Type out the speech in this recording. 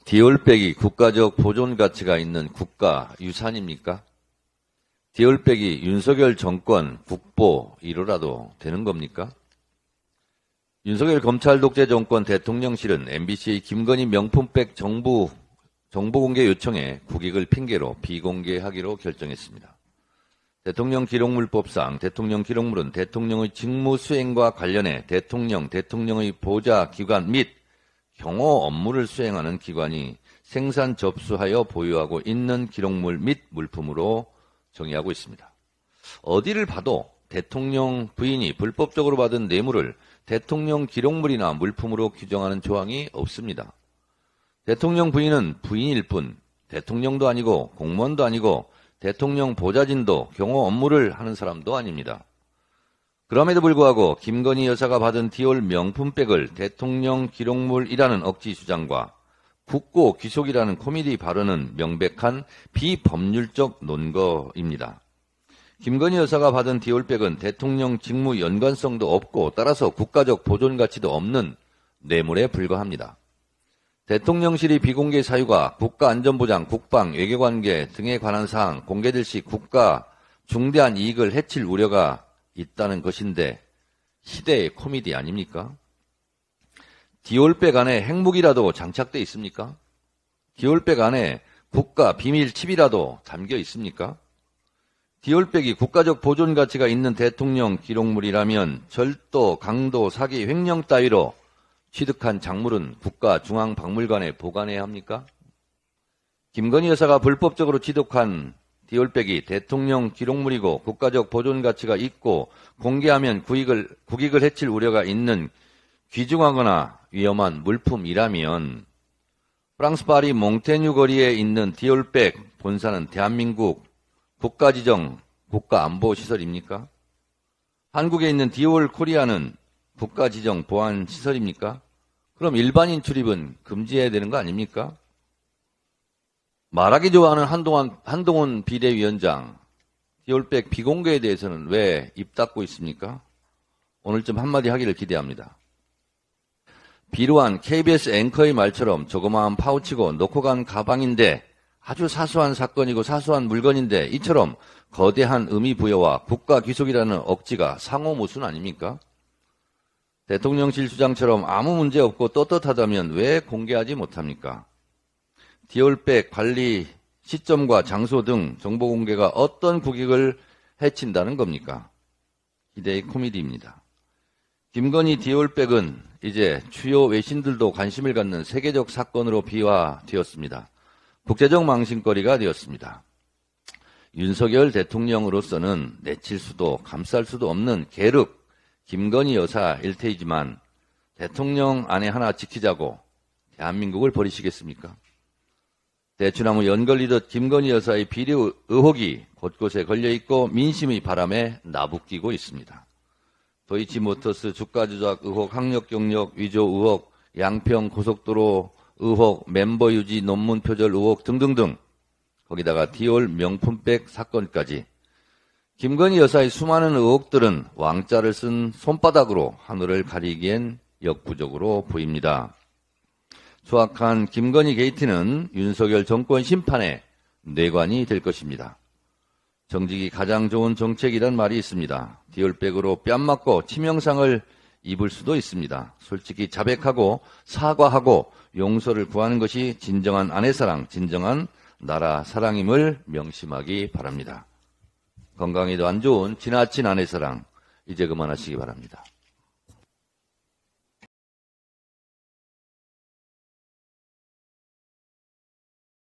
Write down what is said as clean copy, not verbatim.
디올백이 국가적 보존 가치가 있는 국가 유산입니까? 디올백이 윤석열 정권 국보 1호라도 되는 겁니까? 윤석열 검찰 독재 정권 대통령실은 MBC의 김건희 명품백 정보 공개 요청에 국익을 핑계로 비공개하기로 결정했습니다. 대통령 기록물법상 대통령 기록물은 대통령의 직무 수행과 관련해 대통령의 보좌 기관 및 경호 업무를 수행하는 기관이 생산 접수하여 보유하고 있는 기록물 및 물품으로 정의하고 있습니다. 어디를 봐도 대통령 부인이 불법적으로 받은 뇌물을 대통령 기록물이나 물품으로 규정하는 조항이 없습니다. 대통령 부인은 부인일 뿐 대통령도 아니고 공무원도 아니고 대통령 보좌진도 경호 업무를 하는 사람도 아닙니다. 그럼에도 불구하고 김건희 여사가 받은 디올 명품백을 대통령 기록물이라는 억지 주장과 국고 귀속이라는 코미디 발언은 명백한 비법률적 논거입니다. 김건희 여사가 받은 디올백은 대통령 직무 연관성도 없고 따라서 국가적 보존 가치도 없는 뇌물에 불과합니다. 대통령실이 비공개 사유가 국가안전보장, 국방, 외교관계 등에 관한 사항 공개될 시 국가 중대한 이익을 해칠 우려가 있다는 것인데 시대의 코미디 아닙니까? 디올백 안에 핵무기라도 장착돼 있습니까? 디올백 안에 국가 비밀 칩이라도 담겨 있습니까? 디올백이 국가적 보존 가치가 있는 대통령 기록물이라면 절도, 강도, 사기, 횡령 따위로 취득한 작물은 국가중앙박물관에 보관해야 합니까? 김건희 여사가 불법적으로 취득한 디올백이 대통령 기록물이고 국가적 보존 가치가 있고 공개하면 국익을 해칠 우려가 있는 귀중하거나 위험한 물품이라면 프랑스 파리 몽테뉴 거리에 있는 디올백 본사는 대한민국 국가지정 국가안보시설입니까? 한국에 있는 디올 코리아는 국가지정 보안시설입니까? 그럼 일반인 출입은 금지해야 되는 거 아닙니까? 말하기 좋아하는 한동훈 비대위원장, 디올백 비공개에 대해서는 왜 입 닫고 있습니까? 오늘 좀 한마디 하기를 기대합니다. 비루한 KBS 앵커의 말처럼 조그마한 파우치고 놓고 간 가방인데 아주 사소한 사건이고 사소한 물건인데 이처럼 거대한 의미 부여와 국가 귀속이라는 억지가 상호모순 아닙니까? 대통령실 주장처럼 아무 문제 없고 떳떳하다면 왜 공개하지 못합니까? 디올백 관리 시점과 장소 등 정보 공개가 어떤 국익을 해친다는 겁니까? 기대의 코미디입니다. 김건희 디올백은 이제 주요 외신들도 관심을 갖는 세계적 사건으로 비화되었습니다. 국제적 망신거리가 되었습니다. 윤석열 대통령으로서는 내칠 수도 감쌀 수도 없는 계륵 김건희 여사 일테이지만 대통령 아내 하나 지키자고 대한민국을 버리시겠습니까? 대추나무 연걸리듯 김건희 여사의 비리 의혹이 곳곳에 걸려있고 민심의 바람에 나부끼고 있습니다. 도이치모터스 주가 조작 의혹, 학력 경력 위조 의혹, 양평 고속도로 의혹, 멤버 유지 논문 표절 의혹 등등등 거기다가 디올 명품백 사건까지 김건희 여사의 수많은 의혹들은 왕자를 쓴 손바닥으로 하늘을 가리기엔 역부족으로 보입니다. 수악한 김건희 게이트는 윤석열 정권 심판의 뇌관이 될 것입니다. 정직이 가장 좋은 정책이란 말이 있습니다. 디올백으로 뺨 맞고 치명상을 입을 수도 있습니다. 솔직히 자백하고 사과하고 용서를 구하는 것이 진정한 아내사랑, 진정한 나라 사랑임을 명심하기 바랍니다. 건강에도 안 좋은 지나친 아내사랑 이제 그만하시기 바랍니다.